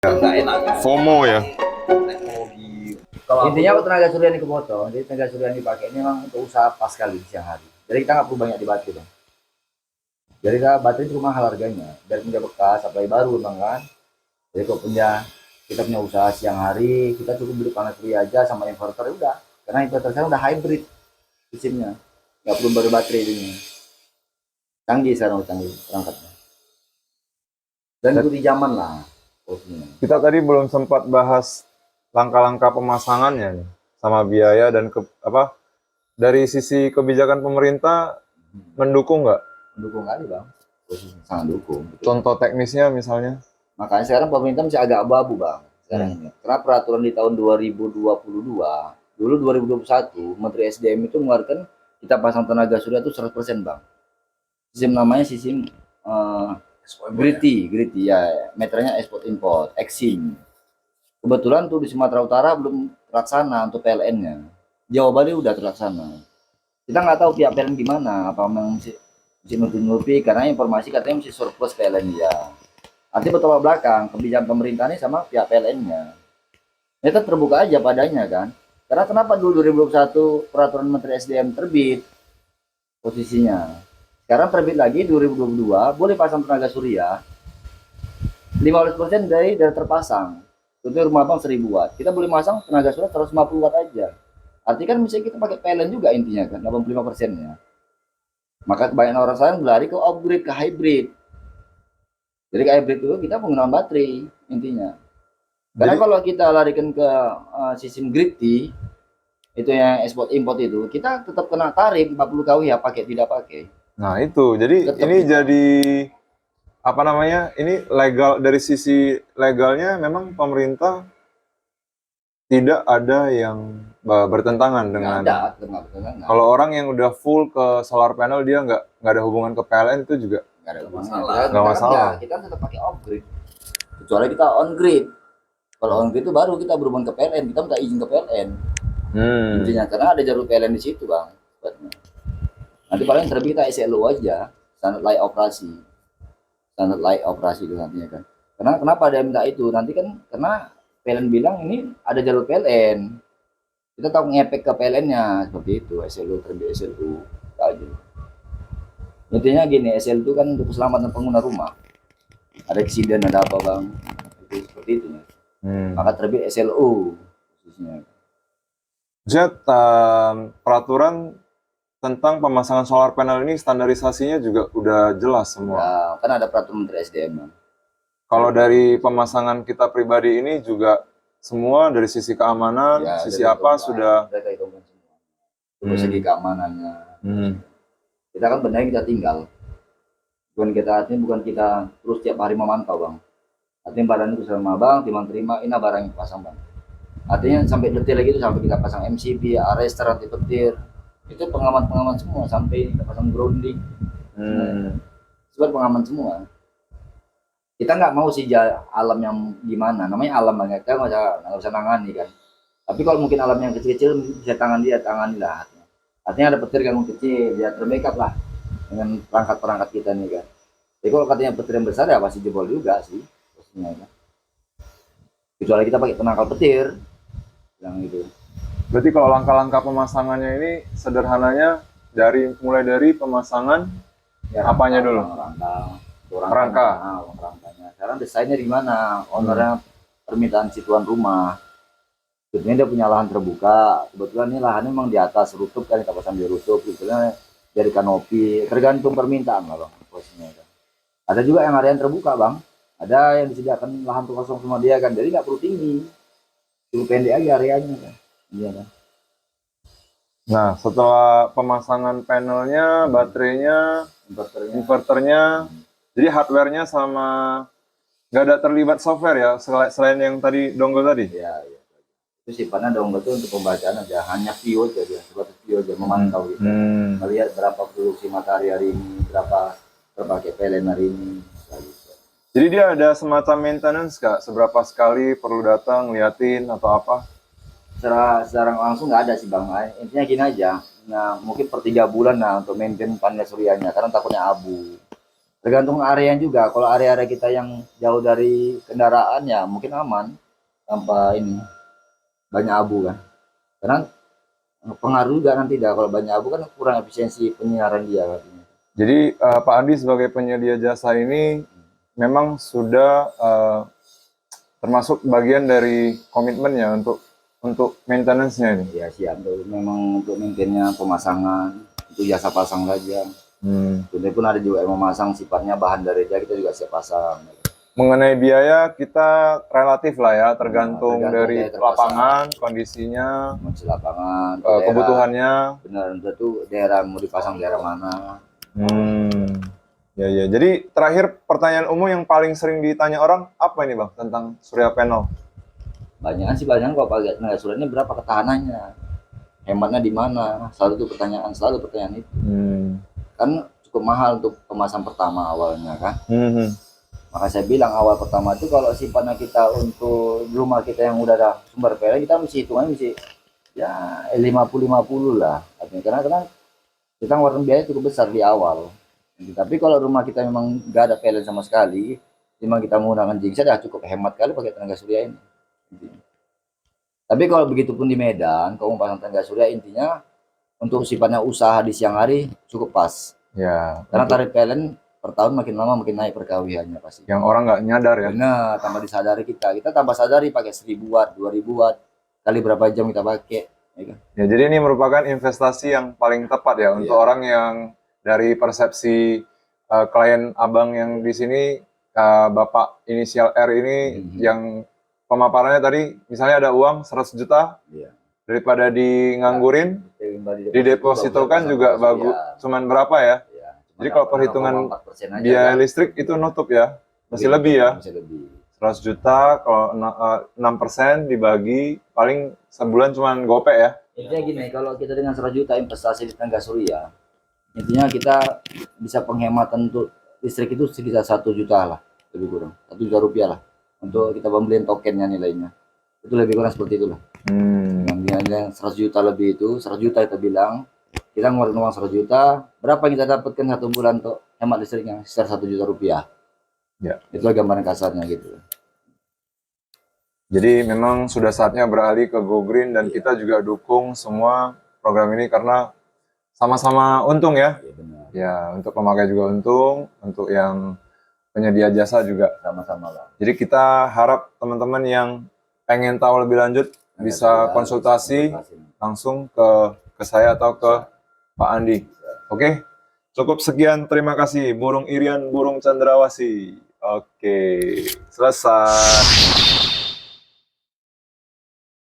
Nggak enak kan? FOMO ya. Teknologi. Kalau intinya kalau tenaga surya ini kepotong, jadi tenaga surya yang dipakai ini memang untuk usaha pas kali siang hari. Jadi kita nggak perlu banyak di baterai bang. Jadi baterai itu mahal harganya, dari punya bekas, supply baru bang kan. Jadi kalau kita punya usaha siang hari, kita cukup beli panas surya aja sama inverter udah. Karena inverter sekarang udah hybrid sistemnya, nggak perlu baru baterai ini. Canggih sekarang, canggih perangkatnya. Dan ikuti zaman lah. Kita tadi belum sempat bahas langkah-langkah pemasangannya nih, sama biaya dan dari sisi kebijakan pemerintah mendukung nggak? Mendukung kali bang, sangat dukung. Contoh teknisnya misalnya? Makanya sekarang pemerintah masih agak abu-abu bang. Sekarang ini, karena peraturan di tahun 2022, dulu 2021, Menteri SDM itu mengeluarkan kita pasang tenaga surya itu 100% bang. Sistem namanya sistem Griti ya, meternya ekspor import, Exim. Kebetulan tuh di Sumatera Utara belum terlaksana untuk PLN-nya. Jawa Bali udah terlaksana. Kita nggak tahu pihak PLN gimana, apa memang masih nutupi karena informasi katanya masih surplus PLN ya. Artinya bertolak belakang kebijakan pemerintah ini sama pihak PLN-nya. Kita terbuka aja padanya kan. Karena kenapa dulu 2021 peraturan Menteri SDM terbit posisinya. Sekarang terbit lagi 2022 boleh pasang tenaga surya 15% dari terpasang. Itu rumah bang 1000 watt. Kita boleh masang tenaga surya 150 watt aja. Artinya kan misalnya kita pakai PLN juga intinya kan 85%-nya. Maka kebanyakan orang sekarang berlari ke upgrade ke hybrid. Jadi ke hybrid itu kita penggunaan baterai intinya. Karena kalau kita larikan ke sistem grid itu yang ekspor import itu, kita tetap kena tarif 40 kW ya pakai tidak pakai. Nah itu, jadi Tetap ini kita. jadi apa namanya? Ini legal, dari sisi legalnya memang pemerintah tidak ada yang bertentangan dengan. Nggak ada. Kalau orang yang udah full ke solar panel, dia nggak ada hubungan ke PLN, itu juga Nggak ada masalah. kita, Nggak masalah. Kita tetap pakai off grid. Kecuali kita on grid. Kalau on grid itu baru kita berhubungan ke PLN, kita minta izin ke PLN. Intinya karena ada jalur PLN di situ bang. Nanti paling terlebih kita SLO aja, standar layak operasi. Standar layak operasi itu nantinya kan. Karena kenapa ada minta itu? Nanti kan karena PLN bilang ini ada jalur PLN. Kita tahu ngepek ke PLN-nya seperti itu, SLO terlebih SLO aja. Intinya gini, SL itu kan untuk keselamatan pengguna rumah. Ada eksiden, ada apa bang? Itu seperti itu ya. Maka terbit SLO khususnya. Maksudnya peraturan tentang pemasangan solar panel ini standarisasinya juga udah jelas semua. Ya, kan ada peraturan Menteri SDM bang. Kalau dari pemasangan kita pribadi ini juga semua dari sisi keamanan, Ya, sisi apa sudah. Mereka hitungkan semua. Dari segi keamanannya. Kita kan benar kita tinggal. Bukan kita terus tiap hari memantau bang. Artinya barang itu sama bang, timbang terima, ini barang yang pasang bang. Artinya sampai detail lagi itu sampai kita pasang MCB, arrester, anti petir, itu pengaman semua sampai kita pasang grounding. Sebab pengaman semua. Kita nggak mau sih alam yang gimana, namanya alam banget, kita nggak usah nangani kan. Tapi kalau mungkin alam yang kecil-kecil bisa tangani lah. Artinya ada petir yang kecil, ya terbackup lah dengan perangkat-perangkat kita nih kan. Jadi kalau katanya petir yang besar ya pasti jebol juga sih, pastinya kan. Kecuali kita pakai penangkal petir, yang itu. Berarti kalau langkah-langkah pemasangannya ini sederhananya mulai dari pemasangan ya, apanya dulu? Rangkanya. Sekarang desainnya di mana? Ownernya permintaan si tuan rumah. Sebetulnya dia punya lahan terbuka. Kebetulan ini lahannya memang di atas rooftop kan, kita pasang di rooftop. Sebetulnya dari kanopi, tergantung permintaan lah bang. Posisinya kan. Ada juga yang area yang terbuka bang. Ada yang disediakan lahan kosong sama dia kan. Jadi nggak perlu tinggi. Cukup pendek aja areanya kan. Iya kan. Nah, setelah pemasangan panelnya, baterainya, inverternya, jadi hardware-nya sama nggak ada terlibat software ya, selain yang tadi dongle tadi? Iya. Itu sifatnya dongle itu untuk pembacaan aja, hanya view aja dia, sebatas view aja, memantau gitu. Melihat berapa produksi matahari hari ini, berapa terpakai PLN hari ini. Gitu. Jadi dia ada semacam maintenance kak, seberapa sekali perlu datang, liatin atau apa? Secara langsung nggak ada sih bang. Intinya gini aja, nah mungkin per 3 bulan lah untuk maintain panel suryanya, karena takutnya abu. Tergantung area juga. Kalau area-area kita yang jauh dari kendaraan ya mungkin aman tanpa ini banyak abu kan. Karena pengaruh juga nanti dah kalau banyak abu kan kurang efisiensi penyiaran dia katanya. Jadi Pak Andi sebagai penyedia jasa ini memang sudah termasuk bagian dari komitmennya untuk maintenance-nya ini. Ya siap tuh memang untuk maintenance pemasangan itu jasa pasang saja. Sebenarnya pun ada juga yang memasang sifatnya bahan dari dia kita juga siap pasang. Mengenai biaya kita relatif lah ya, tergantung tergantung dari daerah lapangan, kondisinya, Kondisi lapangan, daerah, kebutuhannya. benar itu daerah mau dipasang daerah mana. Ya. Jadi terakhir pertanyaan umum yang paling sering ditanya orang apa ini bang tentang surya panel? Banyak sih banyak kok pakai tenaga surya ini berapa ketahanannya, hematnya di mana, selalu pertanyaan itu. Kan cukup mahal untuk pemasangan pertama awalnya kan. Maka saya bilang awal pertama itu kalau sifatnya kita untuk rumah kita yang udah ada sumber PLN kita mesti hitungannya mesti ya 50-50 lah. Karena kita ngeluarin biaya cukup besar di awal. Tapi kalau rumah kita memang nggak ada PLN sama sekali, memang kita menggunakan genset dah cukup hemat kali pakai tenaga surya ini. Tapi kalau begitu pun di Medan, kalau mau pasang tenaga surya intinya untuk sifatnya usaha di siang hari cukup pas. Ya. Karena tarif PLN per tahun makin lama makin naik perkawiannya pasti. Yang orang nggak nyadar ya. Benar, tambah disadari kita tambah sadari pakai 1000 watt, 2000 watt, kali berapa jam kita pakai. Ya, jadi ini merupakan investasi yang paling tepat ya untuk orang yang dari persepsi klien abang yang di sini Bapak inisial R ini yang pemaparannya tadi misalnya ada uang 100 juta daripada nganggurin didepositokan juga bagus. Cuman berapa ya? Jadi kalau perhitungan biaya listrik itu nutup ya, masih lebih ya. 100 juta kalau 6% dibagi paling sebulan cuman gopek ya. Intinya gini, kalau kita dengan 100 juta investasi di tenaga surya, intinya kita bisa penghematan untuk listrik itu sekitar 1 juta lah, lebih kurang 1 juta rupiah lah untuk kita pembelian tokennya nilainya. Itu lebih kurang seperti itulah. Yang 100 juta lebih itu, 100 juta kita bilang, kita ngeluarin uang 100 juta, berapa yang kita dapatkan satu bulan untuk hemat listriknya? Sekitar 1 juta rupiah. Ya. Itulah gambaran kasarnya gitu. Jadi memang sudah saatnya beralih ke Go Green dan kita juga dukung semua program ini karena sama-sama untung ya. Ya, untuk pemakai juga untung, untuk yang penyedia jasa juga sama-sama lah. Jadi kita harap teman-teman yang pengen tahu lebih lanjut bisa konsultasi langsung ke saya atau ke Pak Andi. Oke, cukup sekian. Terima kasih. Burung Irian, burung cendrawasih. Oke, selesai.